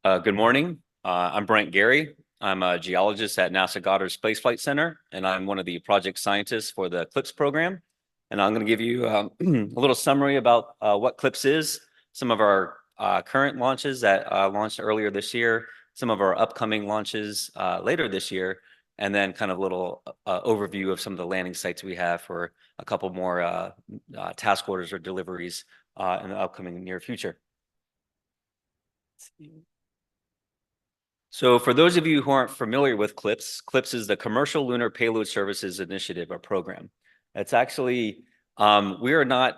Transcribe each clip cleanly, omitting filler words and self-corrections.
Good morning. I'm Brent Garry. I'm a geologist at NASA Goddard Space Flight Center, and I'm one of the project scientists for the CLPS program. And I'm going to give you a little summary about what CLPS is, some of our current launches that launched earlier this year, some of our upcoming launches later this year, and then kind of a little overview of some of the landing sites we have for a couple more task orders or deliveries in the upcoming near future. So for those of you who aren't familiar with CLPS, CLPS is the Commercial Lunar Payload Services Initiative or program. It's actually, we are not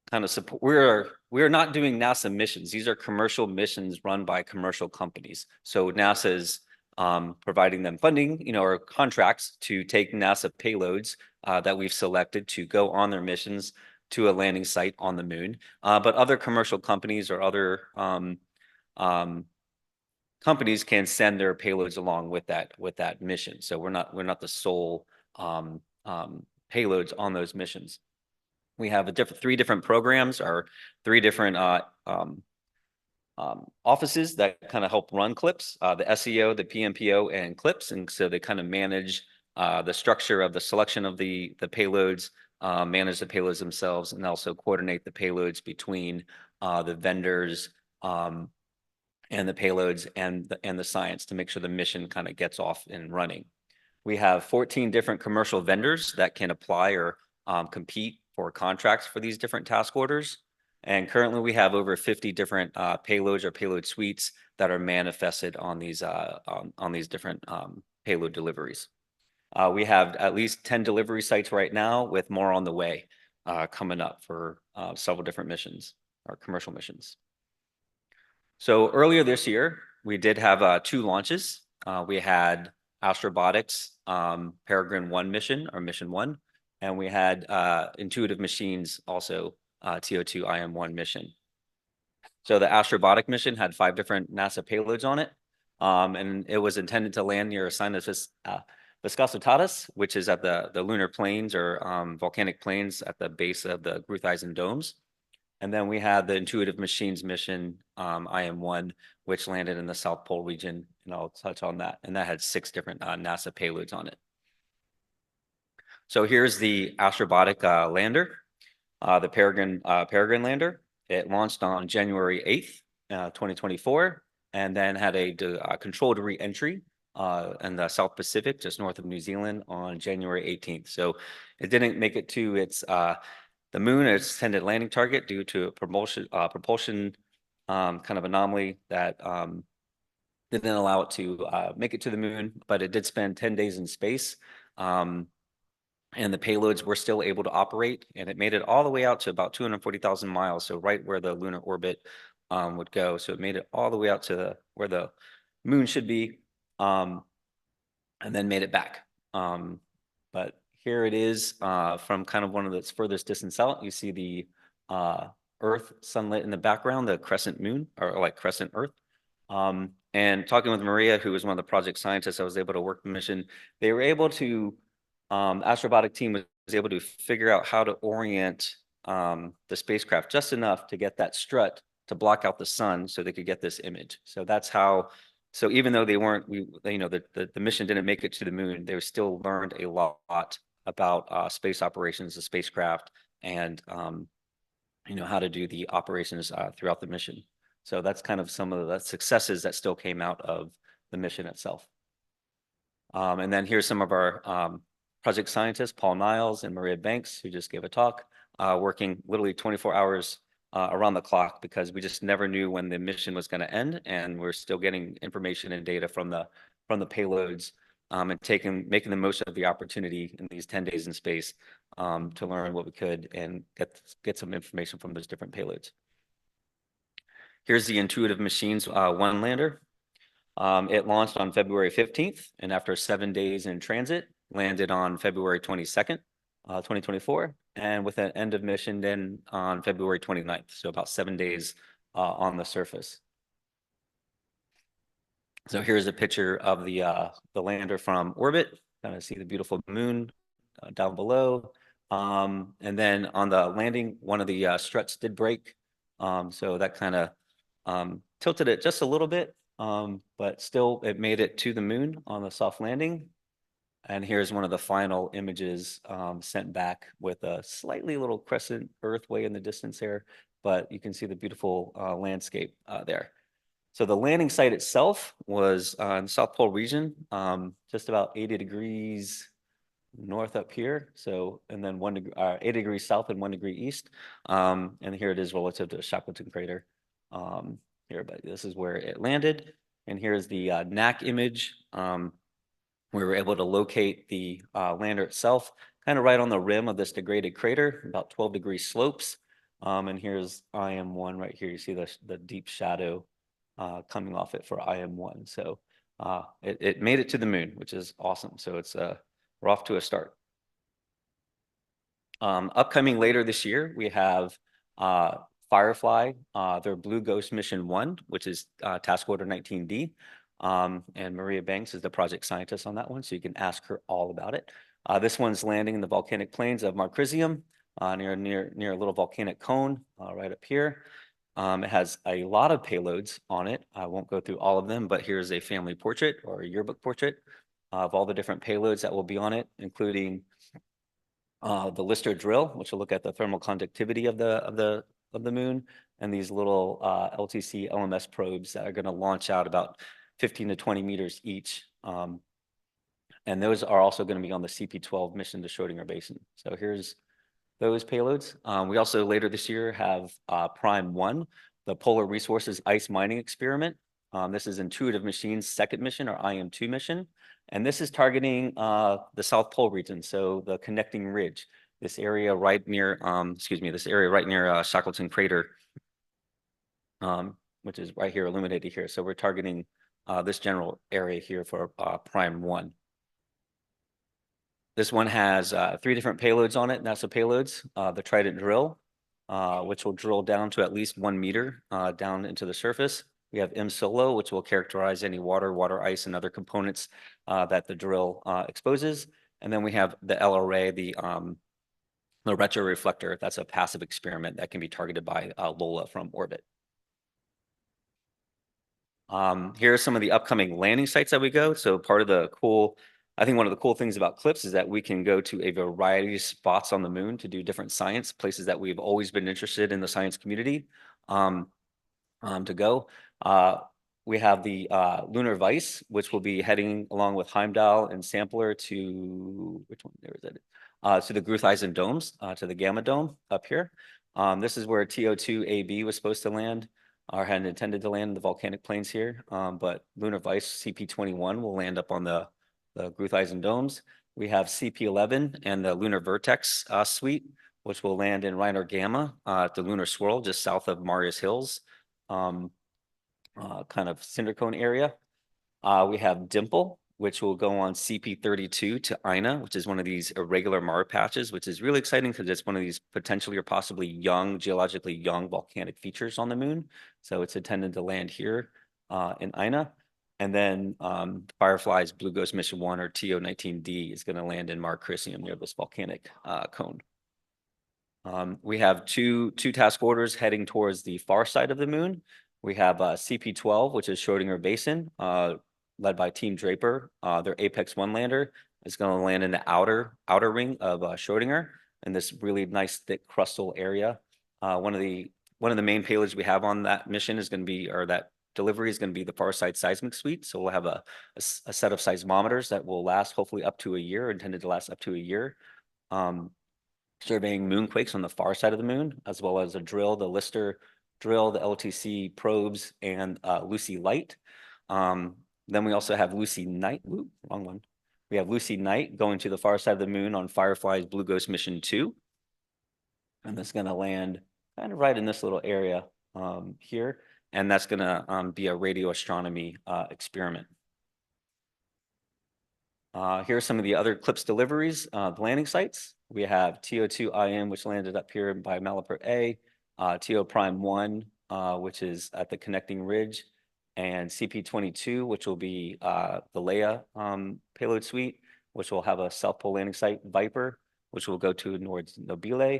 kind of support, we are not doing NASA missions. These are commercial missions run by commercial companies. So NASA is providing them funding, or contracts to take NASA payloads that we've selected to go on their missions to a landing site on the moon. But other commercial companies or other companies can send their payloads along with that mission. So we're not the sole payloads on those missions. We have three different programs or three different offices that kind of help run CLPS, the SEO, the PMPO, and CLPS. And so they kind of manage the structure of the selection of the payloads, manage the payloads themselves, and also coordinate the payloads between the vendors and the payloads and the science to make sure the mission kind of gets off and running. We have 14 different commercial vendors that can apply or compete for contracts for these different task orders. And currently we have over 50 different payloads or payload suites that are manifested on these different payload deliveries. We have at least 10 delivery sites right now with more on the way coming up for several different missions or commercial missions. So earlier this year, we did have 2 launches. We had Astrobotics Peregrine 1 mission, or Mission 1, and we had Intuitive Machines also TO2 IM-1 mission. So the Astrobotic mission had 5 different NASA payloads on it, and it was intended to land near Sinus Viscositatis, which is at the lunar plains or volcanic plains at the base of the Gruth-Eisen domes. And then we had the Intuitive Machines mission, IM-1, which landed in the South Pole region, and I'll touch on that. And that had 6 different NASA payloads on it. So here's the Astrobotic lander, the Peregrine lander. It launched on January 8th, 2024, and then had a controlled re-entry in the South Pacific, just north of New Zealand, on January 18th. So it didn't make it to its the moon, its intended landing target, due to a propulsion kind of anomaly that didn't allow it to make it to the moon, but it did spend 10 days in space. And the payloads were still able to operate, and it made it all the way out to about 240,000 miles, so right where the lunar orbit would go. So it made it all the way out to where the moon should be, and then made it back. But here it is from kind of one of its furthest distance out. You see the Earth sunlit in the background, the crescent moon, or like crescent Earth. And talking with Maria, who was one of the project scientists, I was able to work the mission. They were able to, Astrobotic team was able to figure out how to orient the spacecraft just enough to get that strut to block out the sun so they could get this image. So that's how. So even though the mission didn't make it to the moon, they still learned a lot about space operations, the spacecraft, and how to do the operations throughout the mission. So that's kind of some of the successes that still came out of the mission itself. And then here's some of our project scientists, Paul Niles and Maria Banks, who just gave a talk, working literally 24 hours around the clock, because we just never knew when the mission was going to end, and we're still getting information and data from the payloads, and making the most of the opportunity in these 10 days in space to learn what we could and get some information from those different payloads. Here's the Intuitive Machines 1 lander. It launched on February 15th, and after 7 days in transit, landed on February 22nd, 2024, and with an end of mission then on February 29th, so about 7 days on the surface. So here's a picture of the lander from orbit. Kind of see the beautiful moon down below. And then on the landing, one of the struts did break. So that kind of tilted it just a little bit. but still it made it to the moon on the soft landing. And here's one of the final images sent back with a slightly little crescent Earth way in the distance here, but you can see the beautiful landscape there. So the landing site itself was in the South Pole region, just about 80 degrees north up here. So, and then 80 degrees south and 1 degree east. And here it is relative to the Shackleton crater here, but this is where it landed. And here's the NAC image. We were able to locate the lander itself, kind of right on the rim of this degraded crater, about 12-degree slopes. And here's IM1 right here. You see the deep shadow coming off it for IM1. So it made it to the moon, which is awesome. So it's we're off to a start. Upcoming later this year, we have Firefly, their Blue Ghost Mission 1, which is task order 19D. And Maria Banks is the project scientist on that one, so you can ask her all about it. This one's landing in the volcanic plains of Marcrisium, near a little volcanic cone right up here. It has a lot of payloads on it. I won't go through all of them, but here's a family portrait or a yearbook portrait of all the different payloads that will be on it, including the Lister drill, which will look at the thermal conductivity of the moon, and these little LTC LMS probes that are going to launch out about 15 to 20 meters each. And those are also going to be on the CP12 mission to Schrodinger Basin. So here's those payloads. We also later this year have Prime 1, the Polar Resources Ice Mining Experiment. This is Intuitive Machines' second mission, or IM2 mission. And this is targeting the South Pole region, so the connecting ridge, this area right near, Shackleton crater, which is right here illuminated here. So we're targeting this general area here for Prime 1. This one has 3 different payloads on it, NASA payloads. The Trident drill, which will drill down to at least 1 meter down into the surface. We have M-Solo, which will characterize any water ice, and other components that the drill exposes. And then we have the LRA, the retroreflector. That's a passive experiment that can be targeted by LOLA from orbit. Here are some of the upcoming landing sites that we go. So I think one of the cool things about CLPS is that we can go to a variety of spots on the moon to do different science, places that we've always been interested in the science community to go. We have the Lunar Vice, which will be heading along with Heimdall and Sampler to, which one, there is it? To the Gruithuisen domes, to the Gamma Dome up here. This is where TO2AB was supposed to land, or had intended to land in the volcanic plains here. But Lunar Vice CP21 will land up on the Gruithuisen domes. We have CP11 and the Lunar Vertex suite, which will land in Reiner Gamma at the Lunar Swirl, just south of Marius Hills, kind of cinder cone area. We have Dimple, which will go on CP32 to Ina, which is one of these irregular Mars patches, which is really exciting because it's one of these potentially or possibly geologically young volcanic features on the moon. So it's intended to land here in Ina. And then Firefly's Blue Ghost Mission 1, or TO19D, is going to land in Marcrisium near this volcanic cone. We have two task orders heading towards the far side of the moon. We have CP12, which is Schrodinger Basin, led by Team Draper. Their Apex 1 lander is going to land in the outer ring of Schrodinger in this really nice thick crustal area. One of the main payloads we have on that mission is going to be, or that delivery is going to be, the far side seismic suite. So we'll have a set of seismometers that will last hopefully up to a year, intended to last up to a year, surveying moonquakes on the far side of the moon, as well as a drill, the Lister drill, the LTC probes, and Lucy Light. Then we also have Lucy Night. Ooh, wrong one. We have Lucy Night going to the far side of the moon on Firefly's Blue Ghost Mission 2. And that's going to land kind of right in this little area here. And that's going to be a radio astronomy experiment. Here are some of the other CLPS deliveries, the landing sites. We have TO2IM, which landed up here by Malapert A, TO Prime 1, which is at the connecting ridge, and CP22, which will be the Leia payload suite, which will have a South Pole landing site, Viper, which will go to Nobile,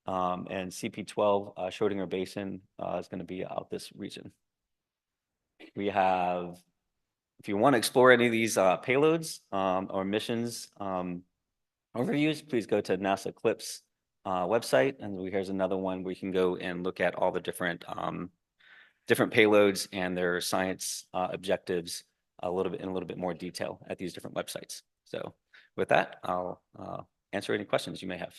and CP12 Schrodinger Basin is going to be out this region. We have, if you want to explore any of these payloads or missions overviews, please go to NASA CLPS website. And here's another one where you can go and look at all the different payloads and their science objectives in a little bit more detail at these different websites. So with that, I'll answer any questions you may have.